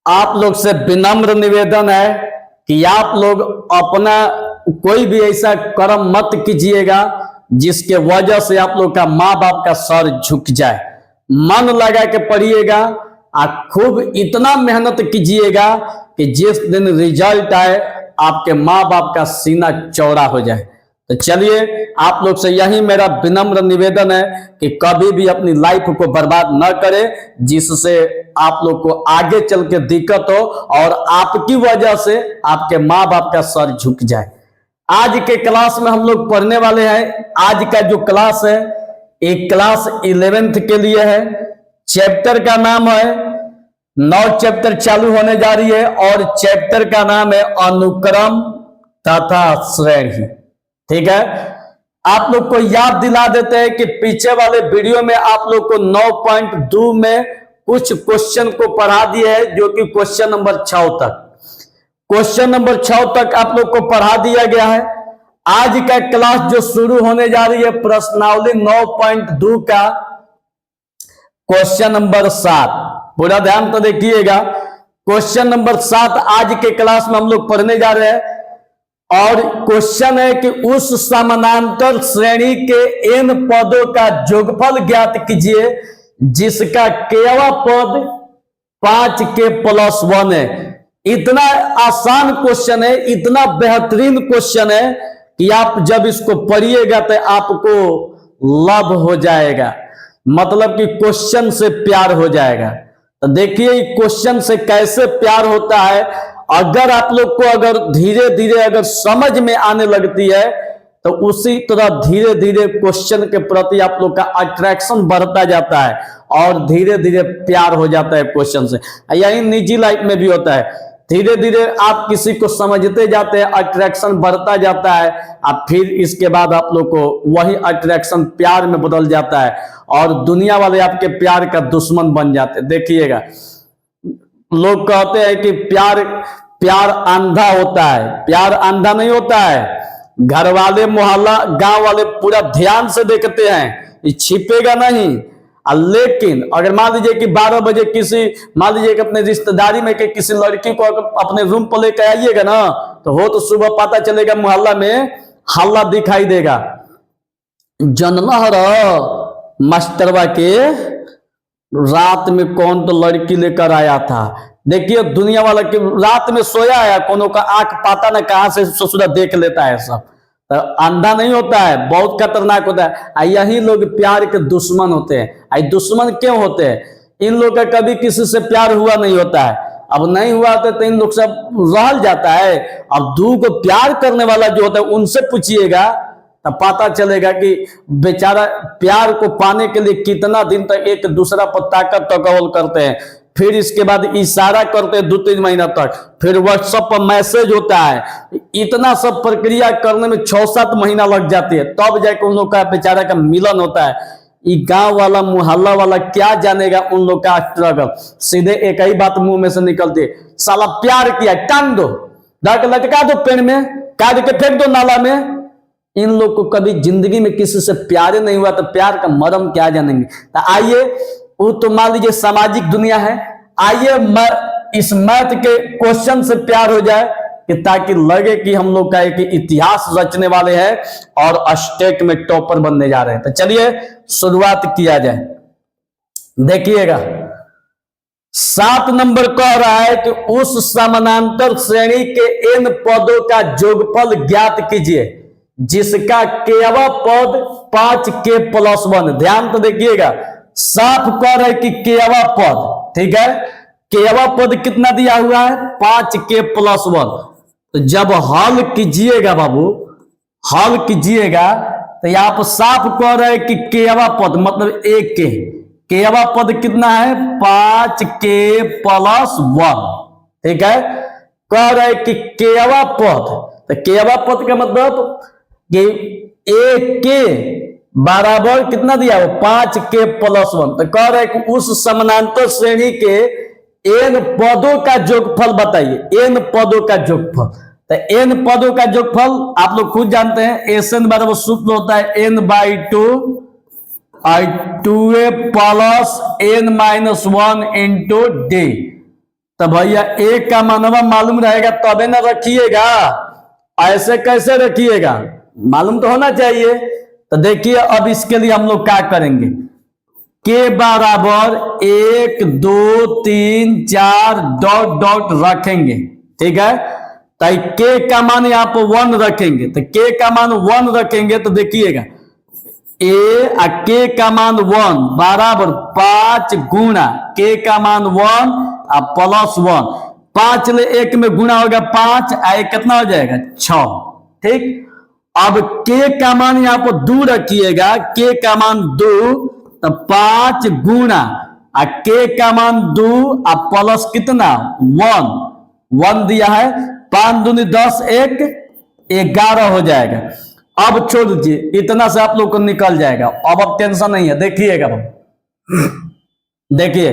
आप लोग से विनम्र निवेदन है कि आप लोग अपना कोई भी ऐसा कर्म मत कीजिएगा जिसके वजह से आप लोग का माँ बाप का सर झुक जाए। मन लगा के पढ़िएगा और खूब इतना मेहनत कीजिएगा कि जिस दिन रिजल्ट आए आपके माँ बाप का सीना चौड़ा हो जाए। तो चलिए, आप लोग से यही मेरा विनम्र निवेदन है कि कभी भी अपनी लाइफ को बर्बाद न करें जिससे आप लोग को आगे चल के दिक्कत हो और आपकी वजह से आपके माँ बाप का सर झुक जाए। आज के क्लास में हम लोग पढ़ने वाले हैं। आज का जो क्लास है एक क्लास 11th के लिए है। चैप्टर का नाम है 9 चैप्टर चालू होने जा रही है और चैप्टर का नाम है अनुक्रम तथा श्रेणी। ठीक है, आप लोग को याद दिला देते हैं कि पीछे वाले वीडियो में आप लोग को 9.2 में कुछ क्वेश्चन को पढ़ा दिए है, जो कि क्वेश्चन नंबर 6 तक आप लोग को पढ़ा दिया गया है। आज का क्लास जो शुरू होने जा रही है प्रश्नावली 9.2 का क्वेश्चन नंबर 7, पूरा ध्यान तो देखिएगा। क्वेश्चन नंबर 7 आज के क्लास में हम लोग पढ़ने जा रहे हैं और क्वेश्चन है कि उस समानांतर श्रेणी के n पदों का योगफल ज्ञात कीजिए जिसका केवा पद 5k+1 है। इतना आसान क्वेश्चन है, इतना बेहतरीन क्वेश्चन है कि आप जब इसको पढ़िएगा तो आपको लव हो जाएगा, मतलब कि क्वेश्चन से प्यार हो जाएगा। तो देखिए क्वेश्चन से कैसे प्यार होता है। अगर आप लोग को अगर धीरे धीरे अगर समझ में आने लगती है तो उसी तरह धीरे धीरे क्वेश्चन के प्रति आप लोग का अट्रैक्शन बढ़ता जाता है और धीरे धीरे प्यार हो जाता है क्वेश्चन से। यही निजी लाइफ में भी होता है। धीरे धीरे आप किसी को समझते जाते हैं, अट्रैक्शन बढ़ता जाता है, अब फिर इसके बाद आप लोग को वही अट्रैक्शन प्यार में बदल जाता है और दुनिया वाले आपके प्यार का दुश्मन बन जाते हैं। देखिएगा, लोग कहते हैं कि प्यार अंधा होता है। प्यार अंधा नहीं होता है। घर वाले, मोहल्ला, गांव वाले पूरा ध्यान से देखते हैं, ये छिपेगा नहीं। लेकिन अगर मान लीजिए कि 12 बजे मान लीजिए कि अपने रिश्तेदारी में कि किसी लड़की को अपने रूम पर लेकर आइएगा ना तो सुबह पता चलेगा मोहल्ला में हल्ला दिखाई देगा। जनलहर मास्टरवा के रात में कौन तो लड़की लेकर आया था। देखिए दुनिया वाला कि रात में सोया है, कोनो का आंख पता न कहां से ससुरा देख लेता है। सब तो अंधा नहीं होता है, बहुत खतरनाक होता है। यही लोग प्यार के दुश्मन होते हैं। दुश्मन क्यों होते हैं? इन लोग का कभी किसी से प्यार हुआ नहीं होता है। अब नहीं हुआ तो इन लोग सब रहल जाता है। अब दू को प्यार करने वाला जो होता है उनसे पूछिएगा तो पता चलेगा कि बेचारा प्यार को पाने के लिए कितना दिन तक एक दूसरा पर ताकत तकवल करते हैं, फिर इसके बाद इशारा करते हैं 2-3 महीना तक, फिर व्हाट्सएप पर मैसेज होता है। इतना सब प्रक्रिया करने में 6-7 महीना लग जाती है, तब जाके उन लोग का बेचारा का मिलन होता है। ये गांव वाला, मोहल्ला वाला क्या जानेगा उन लोग का स्ट्रगल। सीधे एक ही बात मुंह में से निकलती है, साला प्यार किया, टांग दो, लटका दो पेड़ में, काट के फेंक दो नाला में। इन लोग को कभी जिंदगी में किसी से प्यार नहीं हुआ तो प्यार का मर्म क्या जानेंगे। तो आइए, वो तो मान लीजिए सामाजिक दुनिया है, आइए इस मैथ के क्वेश्चन से प्यार हो जाए कि ताकि लगे कि हम लोग का एक इतिहास रचने वाले हैं और स्टेट में टॉपर बनने जा रहे हैं। तो चलिए शुरुआत किया जाए। देखिएगा 7 नंबर कह रहा है कि उस समानांतर श्रेणी के n पदों का योगफल ज्ञात कीजिए जिसका केवा पद 5k+1। ध्यान तो देखिएगा, साफ कह रहे कि केवा पद, ठीक है, केवा पद कितना दिया हुआ है 5k+1। तो जब हल कीजिएगा बाबू, हल कीजिएगा तो आप साफ कह रहे कि केवा पद मतलब एक के केवा पद कितना है 5k+1, ठीक है। कह रहे कि केवा पद, तो केवा पद का मतलब कि एक के बराबर कितना दिया वो 5k+1। तो कह रहे कि उस समानांतर श्रेणी के n पदों का योगफल बताइए, n पदों का योगफल। तो n पदों का योगफल आप लोग खुद जानते हैं, SN बराबर सूत्र होता है n/2 2a + n - 1 × d। तो भैया ए का मानवा मालूम रहेगा तबे ना रखिएगा, ऐसे कैसे रखिएगा, मालूम तो होना चाहिए। तो देखिए अब इसके लिए हम लोग क्या करेंगे, के बराबर 1 2 3 4 डॉट डॉट रखेंगे, ठीक है। तो के का मान यहाँ पर 1 रखेंगे, तो के का मान 1 रखेंगे तो देखिएगा ए के का मान 1 बराबर 5 गुणा के का मान 1 प्लस 1, 5 ले 1 में गुणा होगा 5, आए कितना हो जाएगा 6, ठीक। अब के का मान यहाँ पर 2 रखिएगा, के का मान 2 तो 5 गुणा के का मान 2 प्लस कितना 1 दिया है, 5 दूनी 10 1 11 हो जाएगा। अब छोड़ दीजिए, इतना से आप लोग को निकल जाएगा, अब टेंशन नहीं है। देखिएगा देखिए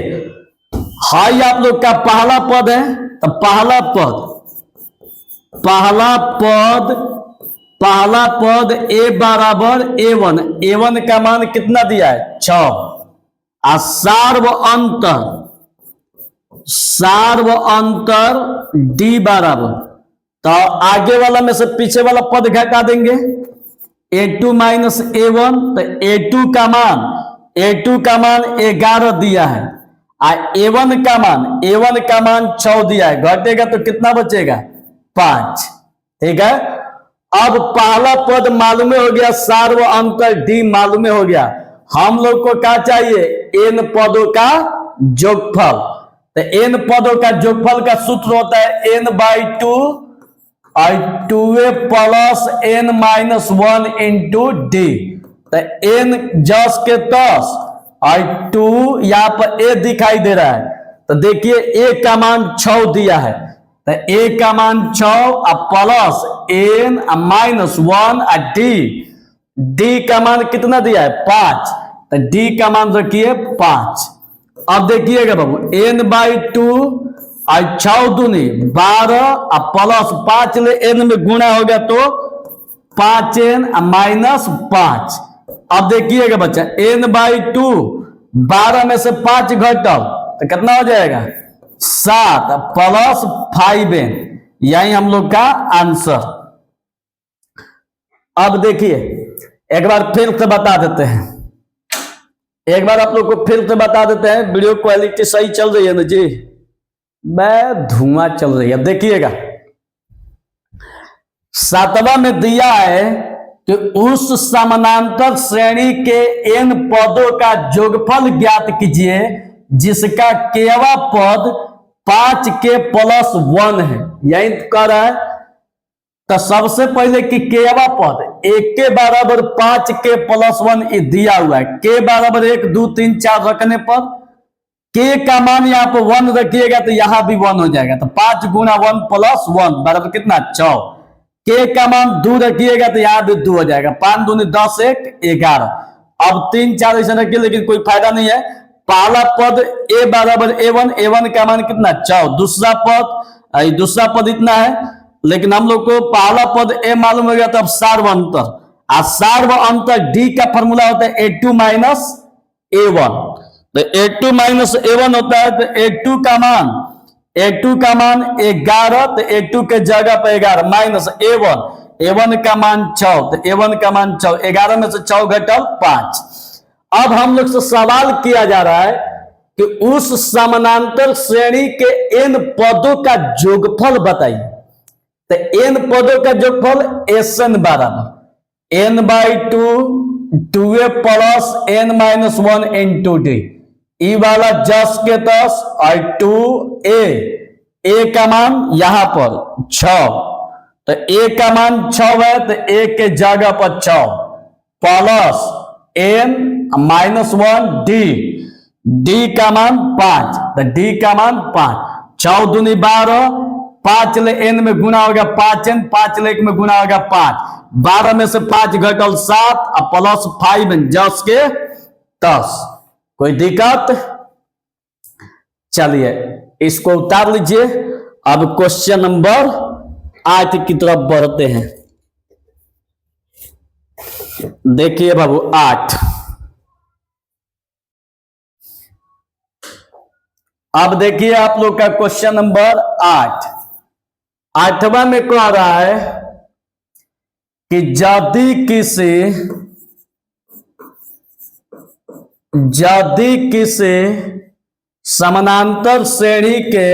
हाई आप लोग का पहला पद है, तो पहला पद ए बराबर A1 का मान कितना दिया है 6, और सार्व अंतर डी बराबर, तो आगे वाला में से पीछे वाला पद घटा देंगे, A2 माइनस A1, तो A2 का मान 11 दिया है, A1 का मान 6 दिया है, घटेगा तो कितना बचेगा 5, ठीक है। अब पहला पद मालूम हो गया, सार्व अंतर डी मालूम हो गया, हम लोग को क्या चाहिए n पदों का जोगफल। तो n पदों का जोगफल का सूत्र होता है n/2 और 2a plus n minus 1 into D. तो n जस के तस और 2 यहाँ पर a दिखाई दे रहा है, तो देखिए a का मान 6 दिया है, तो a का मान 6 और प्लस n माइनस 1 और d का मान कितना दिया है 5, तो d का मान रखिए 5। अब देखिएगा बाबू n/2 और 6 दूनी 12 और प्लस 5 ले n में गुणा हो गया तो 5n माइनस 5। अब देखिएगा बच्चा n/2 12 में से 5 घटल तो कितना हो जाएगा 7 प्लस 5n, यही हम लोग का आंसर। अब देखिए एक बार फिर से बता देते हैं, एक बार आप लोग को फिर से बता देते हैं, वीडियो क्वालिटी सही चल रही है ना जी, मैं धुआं चल रही है। देखिएगा 7वां में दिया है कि उस समानांतर श्रेणी के n पदों का जोगफल ज्ञात कीजिए जिसका केवा पद 5 के प्लस 1 है, यही कह रहा है। तो सबसे पहले कि केवा पद 1 के बराबर 5 के प्लस 1 दिया हुआ है, के बराबर 1 2 3 4 रखने पर के का मान यहाँ पर 1 रखिएगा तो यहां भी 1 हो जाएगा, तो 5 गुणा 1 प्लस 1 बराबर कितना 6। के का मान 2 रखिएगा तो यहां भी 2 हो जाएगा, 5 दूनी 10 1 11। अब 3 4 ऐसा रखिए, लेकिन कोई फायदा नहीं है। पहला पद a बराबर A1 का मान कितना 6, दूसरा पद इतना है, लेकिन हम लोग को पहला पद a मालूम हो गया, तो अब सार्व अंतर, और सार्व अंतर d का फॉर्मूला होता है A2 माइनस A1। तो A2 माइनस A1 होता है, तो A2 का मान 11, तो A2 के जगह पर 11 माइनस A1 का मान 6, तो A1 का मान 6, 11 में से 6 घटल 5। अब हम लोग से सवाल किया जा रहा है कि उस समानांतर श्रेणी के n पदों का जोगफल बताइए। तो n पदों का जोगफल Sn बराबर n/2 2a plus n minus 1 into d, ई वाला जस के तस और 2a का मान यहां पर 6, तो a का मान 6 है, तो a के जगह पर 6 प्लस n माइनस 1 डी का मान 5, तो d का मान 5, 6 दूनी 12, 5 ले n में गुणा होगा 5n, 5 ले 1 में गुणा होगा 5, 12 में से 5 घटल 7 और प्लस 5 जस के 10। कोई दिक्कत? चलिए इसको उतार लीजिए। अब क्वेश्चन नंबर 8 की तरफ बढ़ते हैं। देखिए बाबू 8, अब देखिए आप लोग का क्वेश्चन नंबर 8। 8वां में कह रहा है कि यदि किसी समानांतर श्रेणी के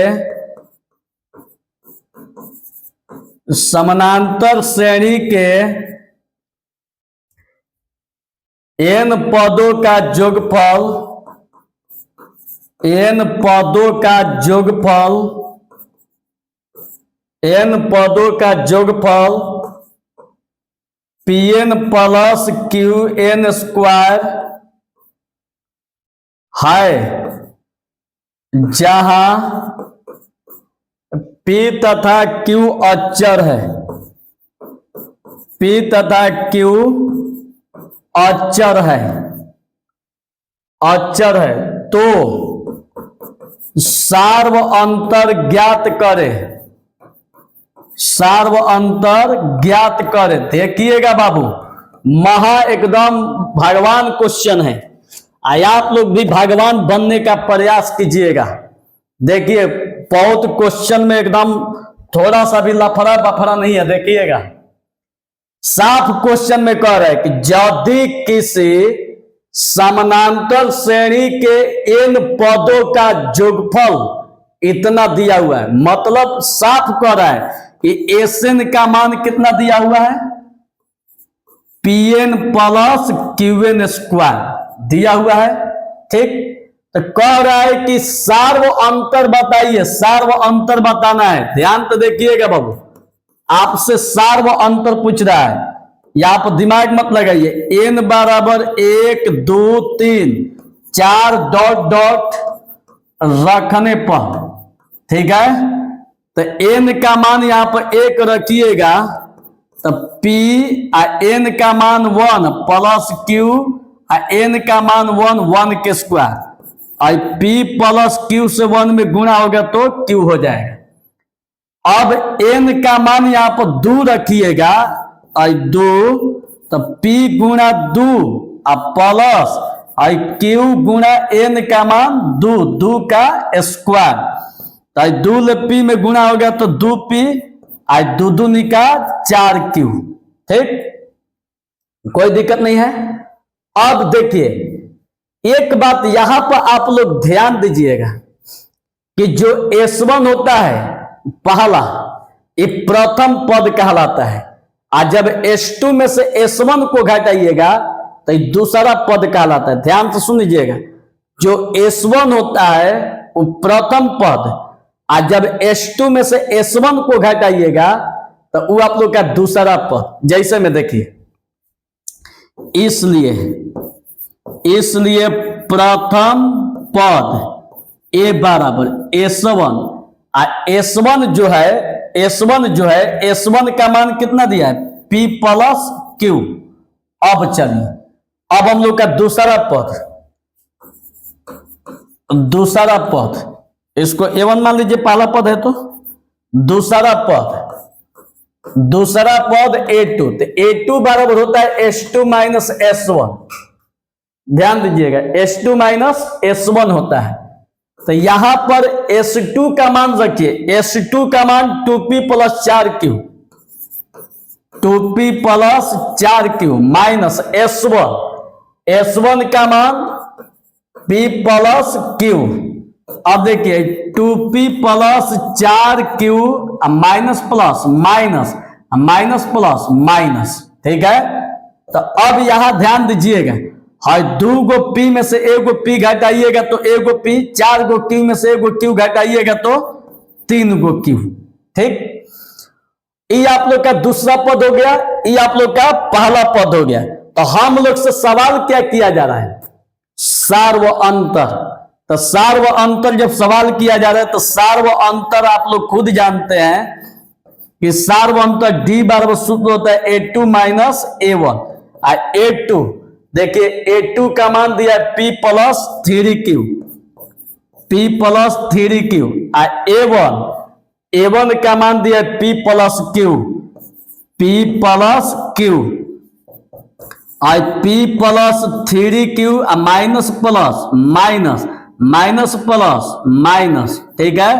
n पदों का जोगफल Pn प्लस Qn स्क्वायर है, जहां P तथा Q अचर है, तो सार्व अंतर ज्ञात करे। देखिएगा बाबू, एकदम भगवान क्वेश्चन है। आप लोग भी भगवान बनने का प्रयास कीजिएगा। देखिए बहुत क्वेश्चन में एकदम थोड़ा सा भी लफड़ा बफड़ा नहीं है। देखिएगा साफ क्वेश्चन में कह रहा है कि यदि किसी समानांतर श्रेणी के n पदों का जोगफल इतना दिया हुआ है, मतलब साफ कह रहा है कि Sn का मान कितना दिया हुआ है, Pn प्लस Qn स्क्वायर दिया हुआ है। ठीक, तो कह रहा है कि सार्व अंतर बताइए। सार्व अंतर बताना है, ध्यान तो देखिएगा बाबू, आपसे सार्व अंतर पूछ रहा है। यहां पर दिमाग मत लगाइए। n बराबर 1 2 3 4 डॉट डॉट रखने पर, ठीक है, तो n का मान यहां पर 1 रखिएगा, तो P n का मान 1 प्लस Q n का मान 1 के स्क्वायर, और P प्लस Q से 1 में गुणा होगा तो Q हो जाएगा। अब n का मान यहां पर 2 रखिएगा, और 2 तो P गुणा 2 प्लस और Q गुणा n का मान 2 का स्क्वायर, तो 2 ले P में गुणा हो गया तो 2P और 2 दूनी का 4Q। ठीक, कोई दिक्कत नहीं है। अब देखिए एक बात यहां पर आप लोग ध्यान दीजिएगा कि जो S1 होता है पहला, ये प्रथम पद कहलाता है, और जब S2 में से S1 को घटाइएगा तो ये दूसरा पद कहलाता है। ध्यान से सुन लीजिएगा, जो S1 होता है वो प्रथम पद, और जब S2 में से S1 को घटाइएगा तो वो आप लोग का दूसरा पद। जैसे में देखिए, इसलिए प्रथम पद A बराबर S1, और S1 जो है S1 का मान कितना दिया है, P प्लस Q। अब चलिए, अब हम लोग का दूसरा पद, इसको A1 मान लीजिए, पहला पद है तो दूसरा पद A2, तो A2 बराबर होता है S2 माइनस S1। ध्यान दीजिएगा, S2 माइनस S1 होता है। तो यहां पर S2 का मान रखिए, S2 का मान 2P plus 4Q, 2P plus 4Q minus S1 का मान P प्लस Q। अब देखिए 2P plus 4Q minus plus minus, ठीक है। तो अब यहां ध्यान दीजिएगा, हाँ, 2 गो P में से 1 गो P घटाइएगा तो 1 गो P, 4 गो Q में से 1 गो Q घटाइएगा तो 3 गो Q। ठीक, ये आप लोग का दूसरा पद हो गया, ये आप लोग का पहला पद हो गया। तो हम लोग से सवाल क्या किया जा रहा है, सार्व अंतर। तो सार्व अंतर जब सवाल किया जा रहा है तो सार्व अंतर आप लोग खुद जानते हैं कि सार्व अंतर D बराबर सूत्र होता है A2 माइनस A1, और A2 देखिए A2 का मान दिया है P प्लस 3Q, और A1 का मान दिया है P प्लस Q, और P plus 3Q minus minus plus minus, ठीक है।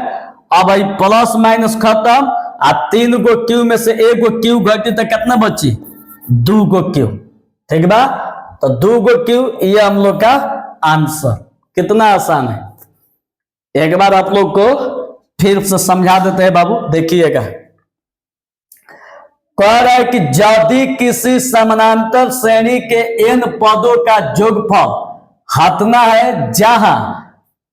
अब भाई प्लस माइनस खत्म, आ 3 गो क्यू में से 1 गो क्यू घटी तो कितना बची? 2 गो क्यू, ठीक बा। तो 2 गो क्यू, ये हम लोग का आंसर। कितना आसान है, एक बार आप लोग को फिर से समझा देते हैं बाबू, देखिएगा। कह रहा है कि यदि किसी समानांतर श्रेणी के n पदों का जोगफल हतना है जहां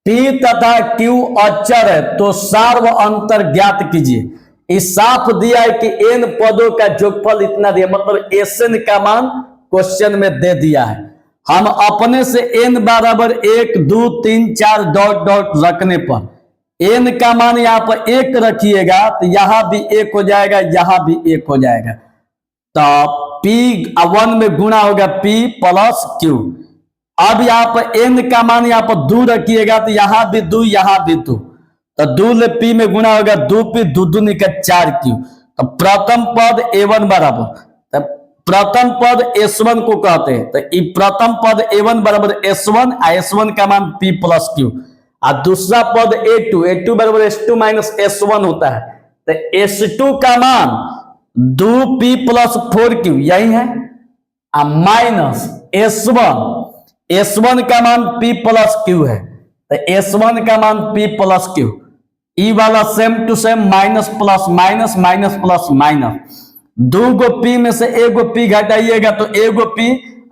p तथा q अचर है तो सार्व अंतर ज्ञात कीजिए। इस साफ दिया है कि n पदों का जोगफल इतना दिया, मतलब Sn का मान क्वेश्चन में दे दिया है। हम अपने से n बराबर 1 2 3 4 डॉट डॉट रखने पर n का मान यहां पर 1 रखिएगा तो यहां भी 1 हो जाएगा, यहां भी 1 हो जाएगा। तो p1 में गुणा होगा p प्लस q। अब यहां पर n का मान यहां पर 2 रखिएगा तो यहां भी 2, यहां भी 2, तो 2 ले p में गुणा होगा 2p, 2 दूनी का 4q। तो प्रथम पद a1 बराबर, तो प्रथम पद s1 को कहते हैं, तो ये प्रथम पद a1 बराबर s1, s1 का मान p प्लस q। और दूसरा पद a2, a2 बराबर s2 माइनस s1 होता है, तो s2 का मान 2p प्लस 4q यही है, माइनस s1, s1 का मान p प्लस q है, तो s1 का मान p प्लस q। ई वाला same to same, minus plus minus, minus plus minus. 2 गो p में से 1 गो p घटाइएगा तो 1 गो p,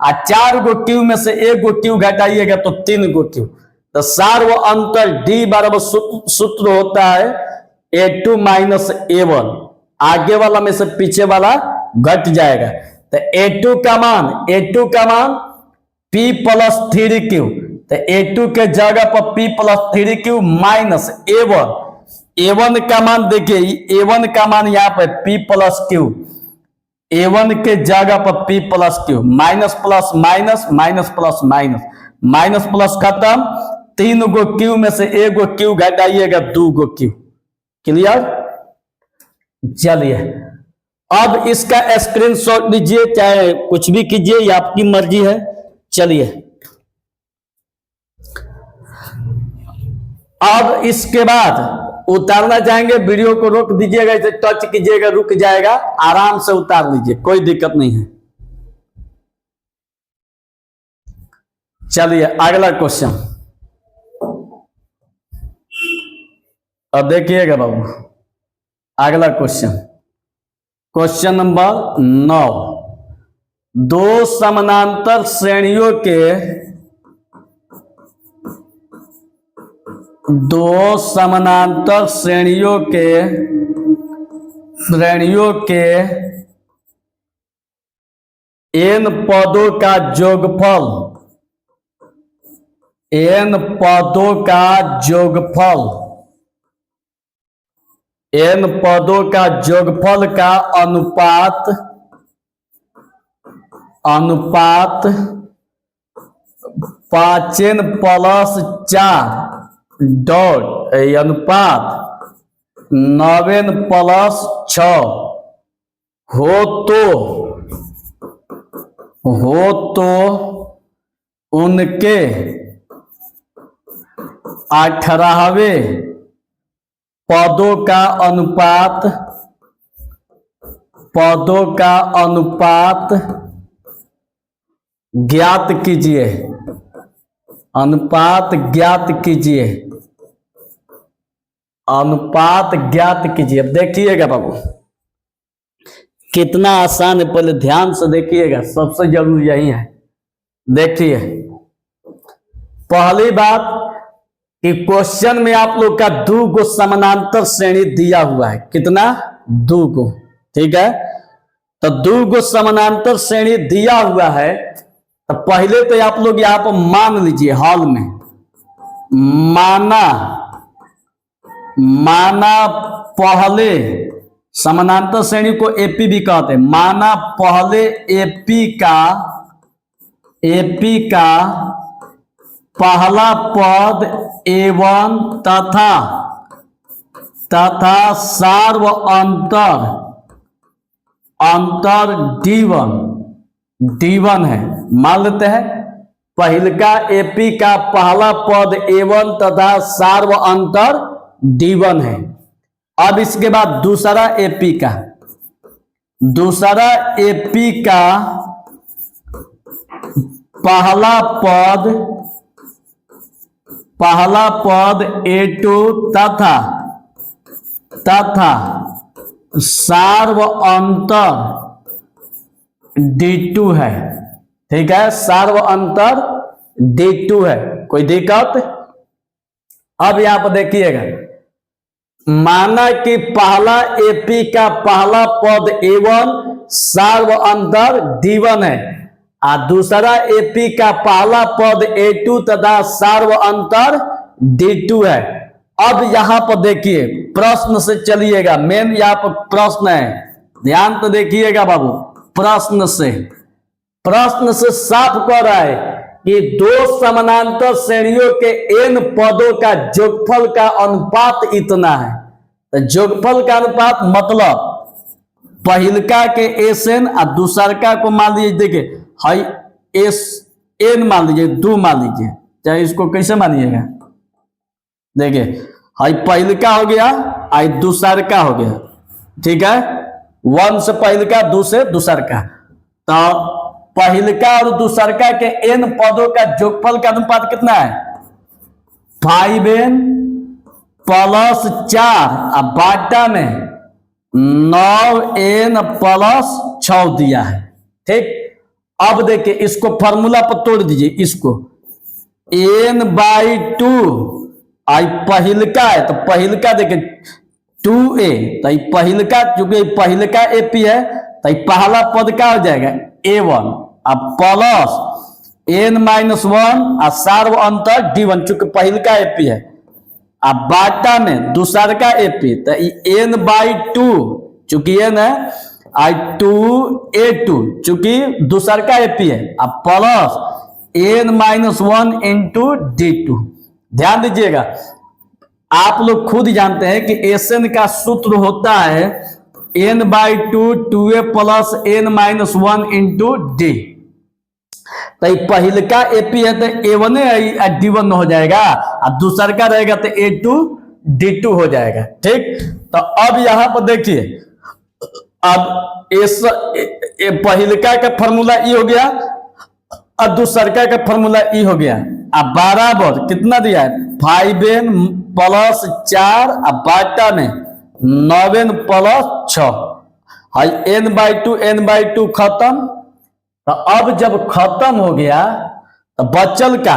और 4 गो q में से 1 गो q घटाइएगा तो 3 गो q। तो सार्व अंतर d बराबर सूत्र होता है a2 माइनस a1, आगे वाला में से पीछे वाला घट जाएगा। तो a2 का मान p प्लस 3q, तो a2 के जगह पर p plus 3q minus a1 का मान देखिए, a1 का मान यहाँ पे p प्लस q, a1 के जगह पर p plus q, minus plus minus, minus plus minus, minus plus खत्म, 3 गो q में से 1 गो q घटाइएगा 2 गो q। क्लियर? चलिए अब इसका स्क्रीनशॉट लीजिए, चाहे कुछ भी कीजिए, ये आपकी मर्जी है। चलिए अब इसके बाद उतारना चाहेंगे, वीडियो को रोक दीजिएगा, इसे टच कीजिएगा, रुक जाएगा, आराम से उतार लीजिए, कोई दिक्कत नहीं है। चलिए अगला क्वेश्चन, अब देखिएगा बाबू, अगला क्वेश्चन, क्वेश्चन नंबर 9। दो समानांतर श्रेणियों के n पदों का जोगफल, n पदों का जोगफल का अनुपात 5n प्लस 4 डॉट अनुपात 9n प्लस 6 हो तो उनके 18वें पदों का अनुपात ज्ञात कीजिए, अनुपात ज्ञात कीजिए। अब देखिएगा बाबू कितना आसान है, पहले ध्यान से देखिएगा, सबसे जरूरी यही है। देखिए पहली बात कि क्वेश्चन में आप लोग का 2 गो समानांतर श्रेणी दिया हुआ है, कितना? 2 गो, ठीक है। तो 2 गो समानांतर श्रेणी दिया हुआ है, तो पहले तो आप लोग यहां पर मान लीजिए, हॉल में माना पहले समानांतर श्रेणी को एपी भी कहते हैं, माना पहले एपी का पहला पद A1 तथा सार्व अंतर D1 है, मान लेते हैं। पहिलका एपी का पहला पद A1 तथा सार्व अंतर D1 है। अब इसके बाद दूसरा एपी का पहला पद A2 तथा सार्व अंतर D2 है। ठीक है, सार्व अंतर D2 है। कोई दिक्कत? अब यहां पर देखिएगा, माना कि पहला एपी का पहला पद A1 सार्व अंतर D1 है और दूसरा एपी का पहला पद A2 तथा सार्व अंतर D2 है। अब यहां पर देखिए, प्रश्न से चलिएगा, मेन यहां पर प्रश्न है, ध्यान तो देखिएगा बाबू। प्रश्न से साफ कर रहा है कि दो समानांतर श्रेणियों के n पदों का जोगफल का अनुपात इतना है। तो जोगफल का अनुपात मतलब पहिलका के SN और दूसरका को मान लीजिए, देखिए हाई SN मान लीजिए, 2 मान लीजिए, चाहे इसको कैसे मानिएगा। देखिए हाई पहिलका हो गया, आई दूसरका हो गया। ठीक है, 1 से पहिलका, 2 से दूसरका। तो पहिलका और दूसरका के n पदों का जोगफल का अनुपात कितना है? 5n प्लस 4 और बाटा में 9n प्लस 6 दिया है। ठीक, अब देखिए इसको फॉर्मूला पर तोड़ दीजिए, इसको n/2 आई पहिलका है तो पहिलका देखिए 2a, तो पहिलका, चूंकि पहिलका एपी है तो पहला पद क्या हो जाएगा? A1 अब प्लस n-1 और सार्व अंतर D1, चूंकि पहिलका एपी है, अब बाटा में दूसरका एपी, तो n/2 चूंकि n है, आई 2a2 चूंकि दूसरका एपी है, अब प्लस n-1 इंटू D2। ध्यान दीजिएगा, आप लोग खुद जानते हैं कि SN का सूत्र होता है n/2 2a plus n-1 into D। तो पहिलका एपी है तो A1 D1 हो जाएगा और दूसरका रहेगा तो A2 D2 हो जाएगा। ठीक, तो अब यहां पर देखिए, अब पहिलका का फॉर्मूला E हो गया और दूसरका का फॉर्मूला E हो गया। अब बराबर कितना दिया है? 5n प्लस 4 और बाटा में 9n प्लस 6। हाई n/2 खत्म। तो अब जब खत्म हो गया तो बचल का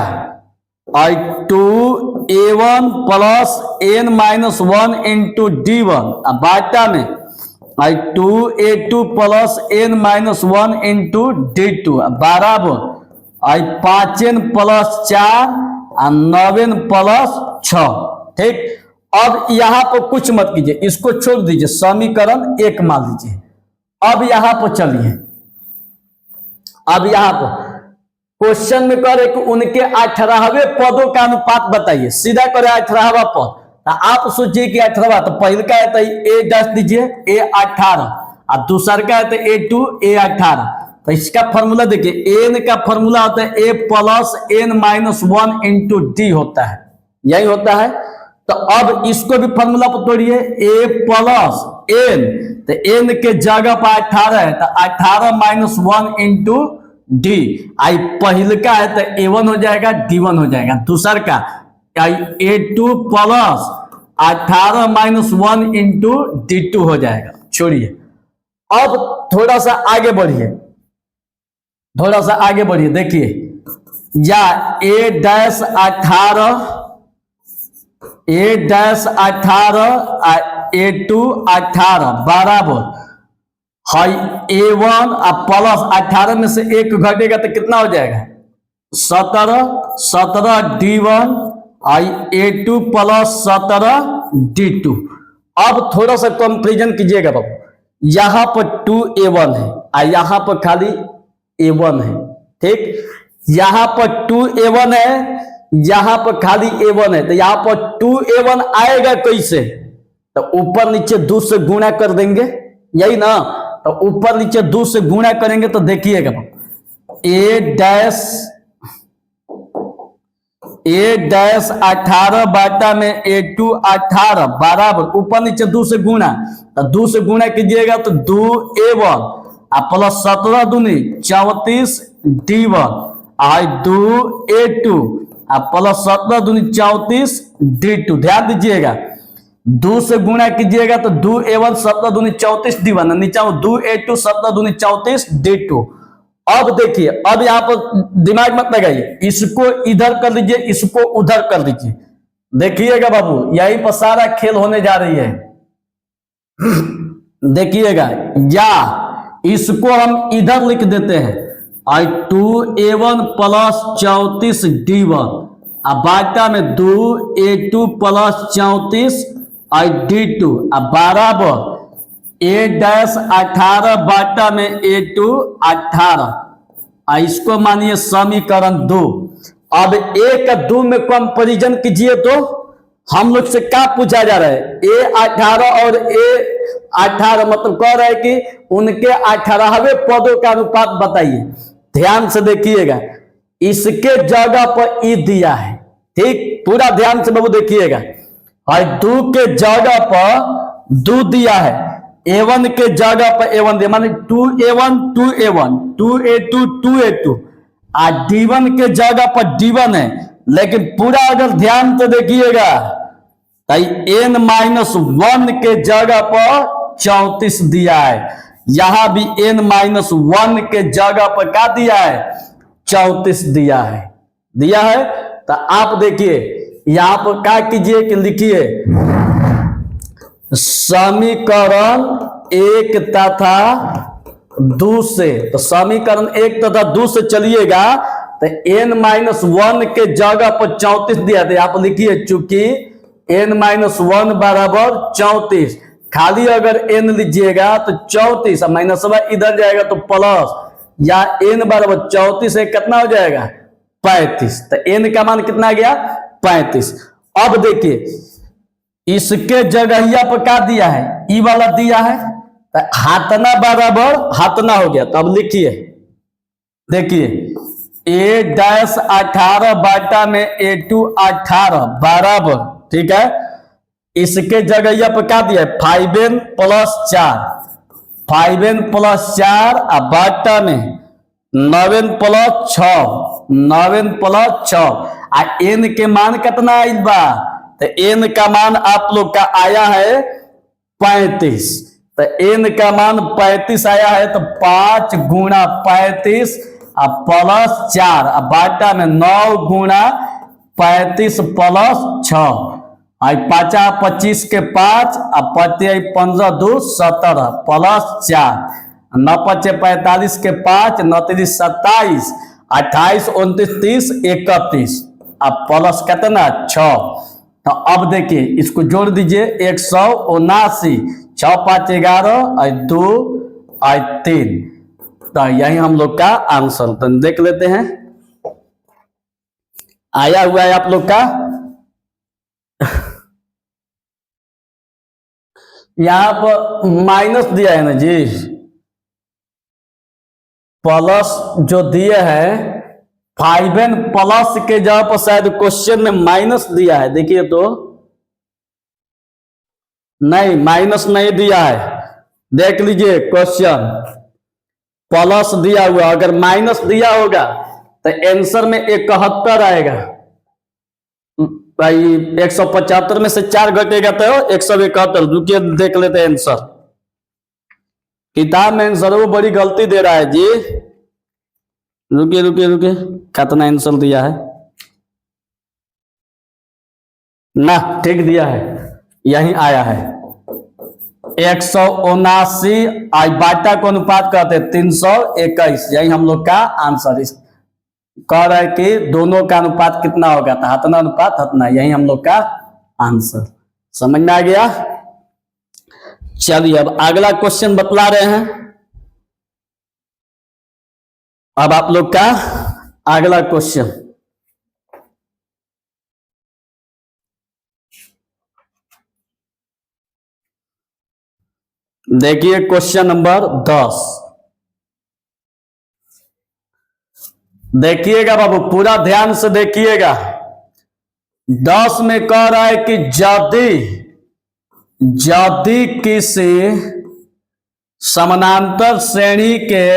आई 2a1 plus n-1 into D1 और बाटा में आई 2a2 plus n-1 into D2 बराबर आई 5n प्लस 4 और 9n प्लस 6। ठीक, अब यहां पर कुछ मत कीजिए, इसको छोड़ दीजिए, समीकरण 1 मान लीजिए। अब यहां पर चलिए, अब यहां पर क्वेश्चन में करे कि उनके 18वें पदों का अनुपात बताइए। सीधा करे 18वां पद, तो आप सोचिए कि 18वां, तो पहिलका है तो A10 दीजिए, A18 और दूसरका है तो A2 A18। तो इसका फॉर्मूला देखिए, n का फॉर्मूला होता है a plus n-1 into D होता है, यही होता है। तो अब इसको भी फॉर्मूला पर तोड़िए, a प्लस n, तो n के जगह पर 18 है तो 18-1 इंटू D। आई पहिलका है तो A1 हो जाएगा, D1 हो जाएगा। दूसर का आई A2 प्लस 18-1 इंटू D2 हो जाएगा। छोड़िए, अब थोड़ा सा आगे बढ़िए, देखिए, या A-18 A2 18 बराबर हाई A1 प्लस 18 में से 1 घटेगा तो कितना हो जाएगा? 17 D1 आई A2 प्लस 17 D2। अब थोड़ा सा कंपेरिजन कीजिएगा बाबू, यहां पर 2A1 है और यहां पर खाली A1 है। ठीक, यहां पर 2A1 है, यहां पर खाली A1 है, तो यहां पर 2A1 आएगा कैसे? तो ऊपर नीचे 2 से गुणा कर देंगे, यही ना। तो ऊपर नीचे 2 से गुणा करेंगे तो देखिएगा A ए डैश 18 बाटा में A2 18 बराबर ऊपर नीचे 2 से गुणा, तो 2 से गुणा कीजिएगा तो 2A1 प्लस 17 दूनी 34 D1 और 2A2 प्लस 17 दूनी 34 D2। ध्यान दीजिएगा 2 से गुणा कीजिएगा तो 2A1 17 दूनी 34 D1, नीचे 2A2 17 दूनी 34 D2। अब देखिए, अब यहां पर दिमाग मत लगाइए, इसको इधर कर लीजिए, इसको उधर कर लीजिए। देखिएगा बाबू, यहीं पर सारा खेल होने जा रही है। देखिएगा, या इसको हम इधर लिख देते हैं आई 2A1 प्लस 34 D1 अब बाटा में 2A2 प्लस 34 आई D2 अब बराबर A डैश 18 बाटा में A2 18। इसको मानिए समीकरण 2। अब 1 में कंपैरिजन कीजिए तो हम लोग से क्या पूछा जा रहा है, A18 और A18 मतलब कह रहा है कि उनके 18वें पदों का अनुपात बताइए। ध्यान से देखिएगा, इसके जगह पर ई दिया है, ठीक, पूरा ध्यान से बाबू देखिएगा। और 2 के जगह पर 2 दिया है, A1 के जगह पर A1 दिया, माने 2A1 2A1 2A2 2A2 D1 के जगह पर D1 है। लेकिन पूरा अगर ध्यान से देखिएगा n-1 के जगह पर 34 दिया है, यहां भी n-1 के जगह पर क्या दिया है, 34 दिया है। तो आप देखिए यहां पर क्या कीजिए कि लिखिए समीकरण 1 तथा 2 से, तो समीकरण 1 तथा 2 से चलिएगा तो n-1 के जगह पर 34 दिया था, आप लिखिए चूंकि n-1 बराबर 34, खाली अगर n लीजिएगा तो 34 माइनस इधर जाएगा तो प्लस, या n बराबर 34 से कितना हो जाएगा 35, तो n का मान कितना गया 35। अब देखिए इसके जगहिया पर क्या दिया है, ई वाला दिया है, तो हाथना बराबर हाथना हो गया। तो अब लिखिए, देखिए A डैश 18 बाटा में A2 18 बराबर, ठीक है, इसके जगहिया पर क्या दिया है 5n प्लस 4 5n प्लस 4 बाटा में 9n plus 6 9n plus 6 n के मान कितना आइल बा, तो n का मान आप लोग का आया है 35, तो n का मान 35 आया है, तो 5 गुणा 35 प्लस 4 बाटा में 9 गुणा 35 प्लस 6 5 25 के 5 25 15 2 17 प्लस 4 9 5 45 के 5 9 3 27 28 29 30 31 प्लस कितना 6। तो अब देखिए इसको जोड़ दीजिए 179 6 5 11 और 2 और 3, तो यही हम लोग का आंसर। तो देख लेते हैं, आया हुआ है आप लोग का यहां पर माइनस दिया है ना जी, प्लस जो दिए है 5n प्लस के जगह पर शायद क्वेश्चन में माइनस दिया है, देखिए तो नहीं माइनस नहीं दिया है, देख लीजिए क्वेश्चन प्लस दिया हुआ, अगर माइनस दिया होगा तो आंसर में 71 आएगा भाई, 175 में से 4 घटेगा तो 171। रुकिए देख लेते हैं आंसर, किताब में आंसर वो बड़ी गलती दे रहा है जी, रुकिए रुकिए रुकिए, कितना आंसर दिया है ना, ठीक दिया है, यही आया है 179 बाटा को अनुपात कहते हैं 321, यही हम लोग का आंसर। कह रहा है कि दोनों का अनुपात कितना होगा, तो हतना अनुपात हतना, यही हम लोग का आंसर। समझ में आ गया। चलिए अब अगला क्वेश्चन बतला रहे हैं, अब आप लोग का अगला क्वेश्चन देखिए, क्वेश्चन नंबर 10 देखिएगा बाबू, पूरा ध्यान से देखिएगा, 10 में कह रहा है कि यदि किसी समानांतर श्रेणी के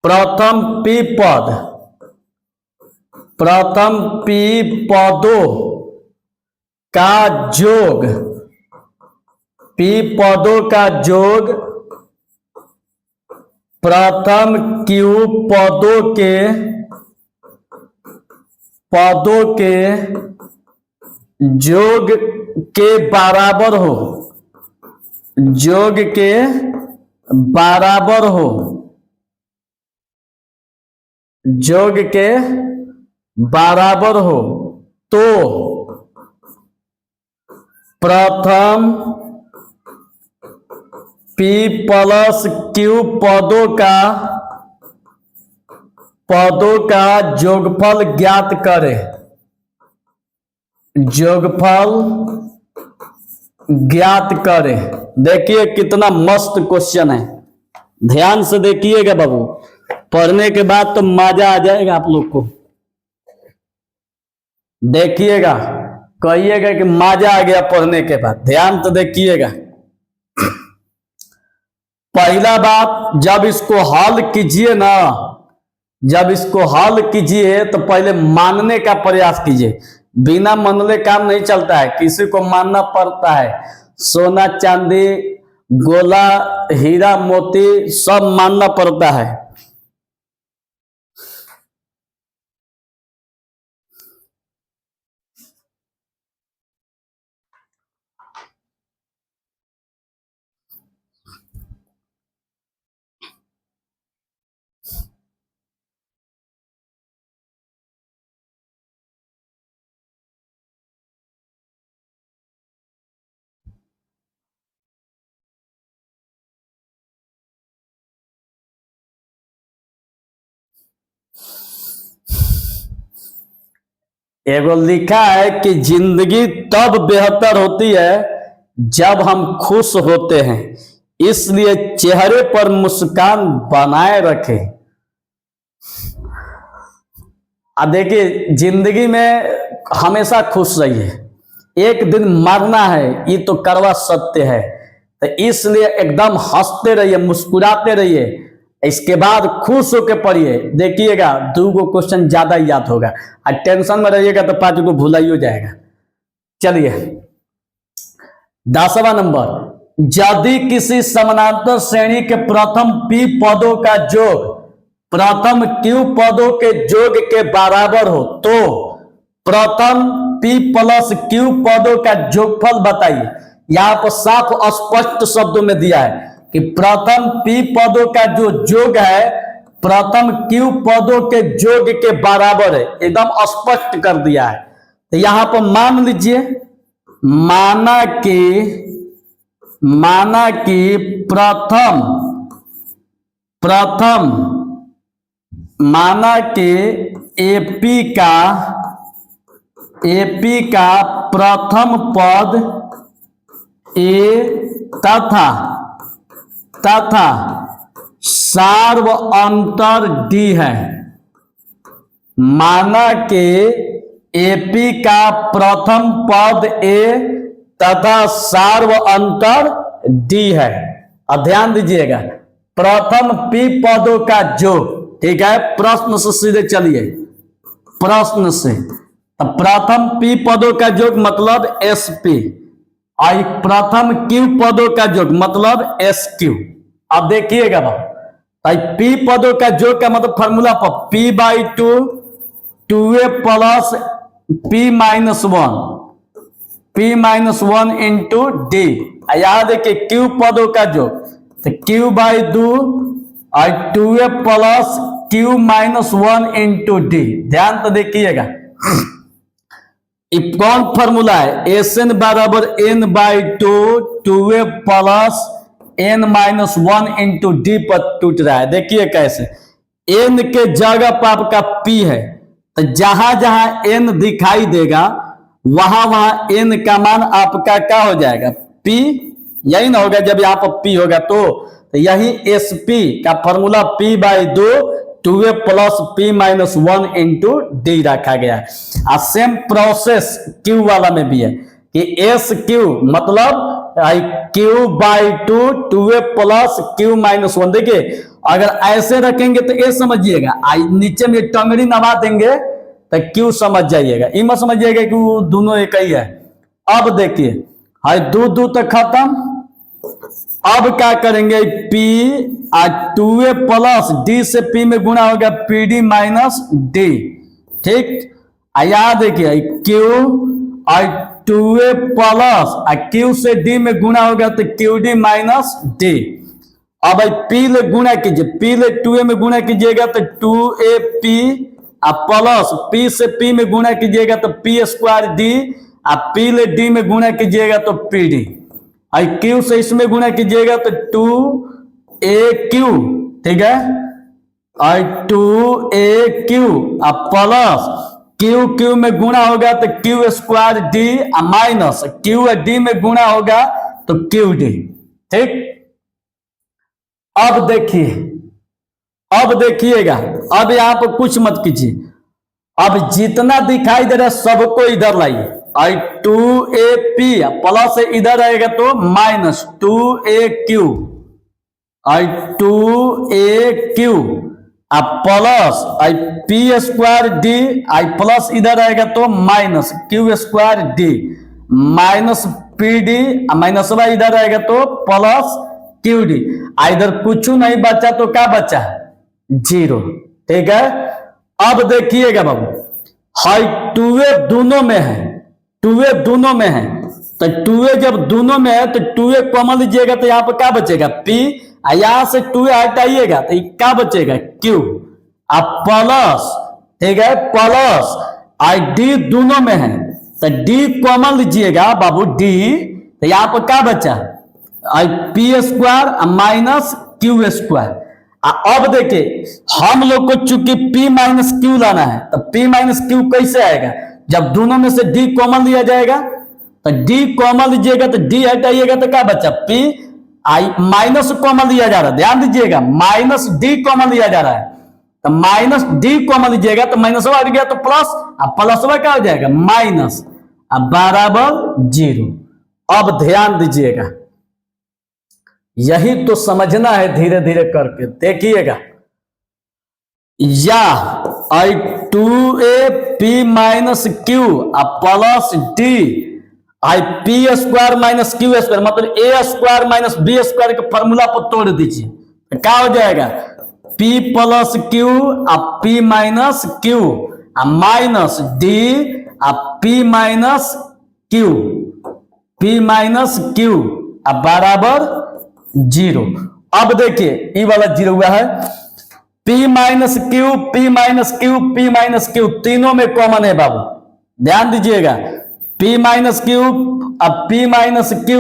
प्रथम p पदों का योग प्रथम q पदों के योग के बराबर हो, तो प्रथम p प्लस q पदों का योगफल ज्ञात करें। देखिए कितना मस्त क्वेश्चन है, ध्यान से देखिएगा बाबू, पढ़ने के बाद तो मजा आ जाएगा आप लोग को। देखिएगा, कहिएगा कि मजा आ गया पढ़ने के बाद, ध्यान तो देखिएगा। पहला बात, जब इसको हल कीजिए तो पहले मानने का प्रयास कीजिए। बिना मानने काम नहीं चलता है, किसी को मानना पड़ता है। सोना चांदी गोला हीरा मोती सब मानना पड़ता है। एगो लिखा है कि जिंदगी तब बेहतर होती है जब हम खुश होते हैं, इसलिए चेहरे पर मुस्कान बनाए रखें। अब देखिए, जिंदगी में हमेशा खुश रहिए, एक दिन मरना है, ये तो कड़वा सत्य है। तो इसलिए एकदम हंसते रहिए, मुस्कुराते रहिए, इसके बाद खुश होकर पढ़िए। देखिएगा 2 क्वेश्चन ज्यादा याद होगा, और टेंशन में रहिएगा तो 5 को भुला ही जाएगा। चलिए 10वां नंबर, यदि किसी समानांतर श्रेणी के प्रथम p पदों का योग प्रथम q पदों के योग के बराबर हो, तो प्रथम p प्लस q पदों का योगफल बताइए। यहां पर साफ स्पष्ट शब्दों में दिया है कि प्रथम p पदों का जो योग है प्रथम q पदों के योग के बराबर है, एकदम स्पष्ट कर दिया है। तो यहां पर मान लीजिए, माना कि माना कि AP का प्रथम पद A तथा सार्व अंतर D है। माना कि AP का प्रथम पद A तथा सार्व अंतर D है। और ध्यान दीजिएगा, प्रथम P पदों का योग, ठीक है, प्रश्न से सीधे चलिए, प्रश्न से। तो प्रथम P पदों का योग मतलब SP, और प्रथम Q पदों का योग मतलब SQ। अब देखिएगा भाई, P पदों का योग का मतलब फॉर्मूला पर P/2 2A plus P-1 into D। याद देखिए Q पदों का योग, तो Q/2 और 2A plus Q-1 into D। ध्यान तो देखिएगा, कौन फॉर्मूला है, SN बराबर N/2 2A plus N-1 into D पर टूट रहा है। देखिए कैसे, N के जगह पर आपका P है, तो जहां जहां N दिखाई देगा वहां वहां N का मान आपका क्या हो जाएगा, P। यही ना होगा, जब यहाँ पर P होगा तो तो यही एस पी का formula P by 2 2a plus P minus 1 into D रखा गया है। सेम प्रोसेस क्यू वाला में भी है कि एस क्यू मतलब Q by 2 2a plus Q minus 1। देखिए अगर ऐसे रखेंगे तो ए समझिएगा, नीचे में टंगड़ी नवा देंगे तो क्यू समझ जाइएगा, ई मत समझिएगा कि वो दोनों एक ही है। अब देखिए हाय दो दो तक खत्म। अब क्या करेंगे P 2a प्लस डी से P में गुणा हो गया PD माइनस डी। ठीक, याद देखिए Q और 2a प्लस Q से D में गुणा हो गया तो QD माइनस D। अब P ले गुणा कीजिए, P ले 2a में गुणा कीजिएगा तो 2AP प्लस P से P में गुणा कीजिएगा तो P स्क्वायर D, P ले D में गुणा कीजिएगा तो PD, Q से इसमें गुणा कीजिएगा तो 2AQ। ठीक है, और 2AQ प्लस Q Q में गुणा होगा तो Q square D minus Q D में गुणा होगा तो QD। ठीक, अब देखिए, अब देखिएगा, अब यहां पर कुछ मत कीजिए, अब जितना दिखाई दे रहा है सबको इधर लाइए। और 2AP प्लस इधर आएगा तो माइनस 2AQ और 2AQ plus P square D plus इधर आएगा तो minus Q square D minus PD minus इधर आएगा तो प्लस QD। इधर कुछ नहीं बचा तो क्या बचा? 0। ठीक है, अब देखिएगा बाबू, हाई 2a दोनों में है, 2a दोनों में है तो 2a जब दोनों में है तो 2a कॉमन लीजिएगा तो यहाँ पर क्या बचेगा? P, यहां से 2a हटाइएगा तो क्या बचेगा? Q प्लस, ठीक है, प्लस D दोनों में है तो D कॉमन लीजिएगा बाबू D, तो यहाँ पर क्या बचा? P square minus Q square. अब देखिए हम लोग को चूंकि P माइनस Q लाना है तो P माइनस Q कैसे आएगा? जब दोनों में से D कॉमन लिया जाएगा तो D कॉमन लीजिएगा तो D हटाइएगा तो क्या बचा? P माइनस कॉमन लिया जा रहा है, ध्यान दीजिएगा माइनस D कॉमन लिया जा रहा है तो माइनस D कॉमन लीजिएगा तो माइनस हट गया तो प्लस, अब प्लस क्या हो जाएगा? माइनस, अब बराबर 0। अब ध्यान दीजिएगा, यही तो समझना है धीरे धीरे करके, देखिएगा या 2AP minus Q plus D P square minus Q square मतलब A square minus B square के फॉर्मूला पर तोड़ दीजिए तो क्या हो जाएगा? P plus Q P minus Q minus D P minus Q बराबर 0। अब देखिए ये वाला 0 हुआ है, P माइनस Q तीनों में कॉमन है बाबू, ध्यान दीजिएगा P माइनस Q अब P माइनस Q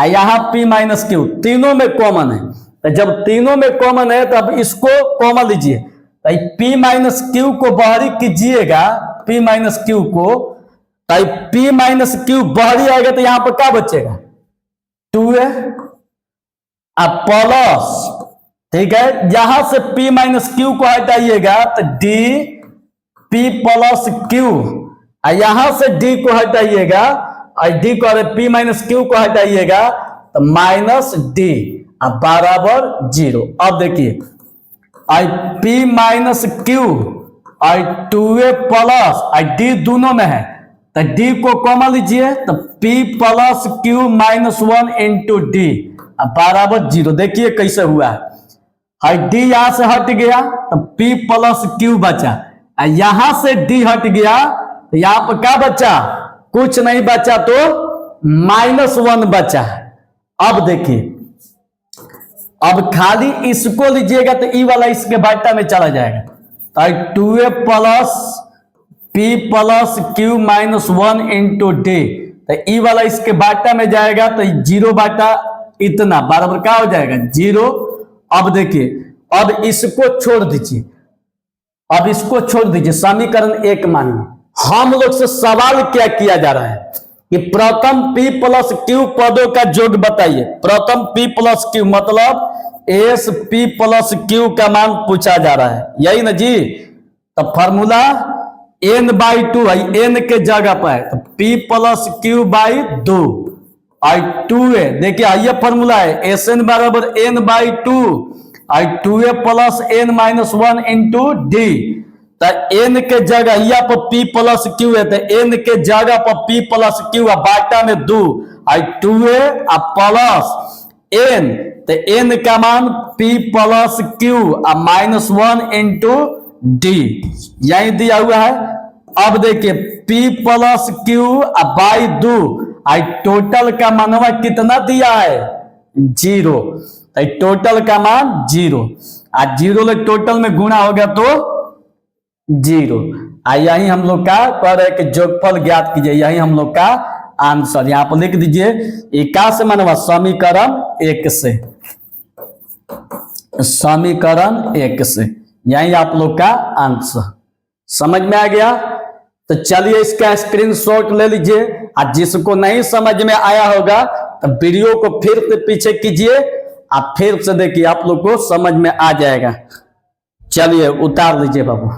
यहां P माइनस Q तीनों में कॉमन है तो जब तीनों में कॉमन है तो अब इसको कॉमन लीजिए तो P माइनस Q को बाहरी कीजिएगा, P माइनस Q को तो P माइनस Q बाहरी आएगा तो यहां पर क्या बचेगा? 2a प्लस, ठीक है, यहां से P माइनस Q को हटाइएगा तो D P प्लस Q, यहां से D को हटाइएगा और D को P माइनस Q को हटाइएगा तो माइनस D बराबर 0। अब देखिए P माइनस Q और 2a प्लस D दोनों में है तो D को कॉमन लीजिए तो P plus Q minus 1 into D बराबर 0। देखिए कैसे हुआ है, D यहां से हट गया तो P प्लस Q बचा, यहां से D हट गया तो यहां पर क्या बचा? कुछ नहीं बचा तो -1 बचा। अब देखिए, अब खाली इसको लीजिएगा तो ई वाला इसके बाटा में चला जाएगा तो 2a plus P plus Q minus 1 into D तो ई वाला इसके बाटा में जाएगा तो 0 बाटा इतना बराबर क्या हो जाएगा? 0। अब देखिए, अब इसको छोड़ दीजिए, अब इसको छोड़ दीजिए, समीकरण 1 मानिए। हम लोग से सवाल क्या किया जा रहा है कि प्रथम P प्लस Q पदों का योग बताइए। प्रथम P प्लस Q मतलब एस पी प्लस क्यू का मान पूछा जा रहा है, यही ना जी। तो फॉर्मूला n बाई 2 है, n के जगह पर है तो p प्लस क्यू बाई 2 आई 2 है। देखिए ये फॉर्मूला है एस एन बराबर n by 2 I 2a plus n minus 1 into D. तो n के जगह यहाँ पर p प्लस क्यू है तो n के जगह पर p प्लस क्यू है, बाटा में 2 आई 2a प्लस n, तो n का मान p plus Q minus 1 into D यही दिया हुआ है। अब देखिए p plus Q by 2 I total का मानवा कितना दिया है 0, तो टोटल का मान 0 और 0 ले टोटल में गुणा हो गया तो 0। यही हम लोग का कह रहे कि जोगफल ज्ञात कीजिए, यही हम लोग का आंसर। यहां पर लिख दीजिए इका से मानवा समीकरण 1 से, समीकरण 1 से, यही आप लोग का आंसर। समझ में आ गया? तो चलिए इसका स्क्रीनशॉट ले लीजिए और जिसको नहीं समझ में आया होगा तो वीडियो को फिर से पीछे कीजिए और फिर से देखिए आप लोग को समझ में आ जाएगा। चलिए उतार लीजिए बाबू।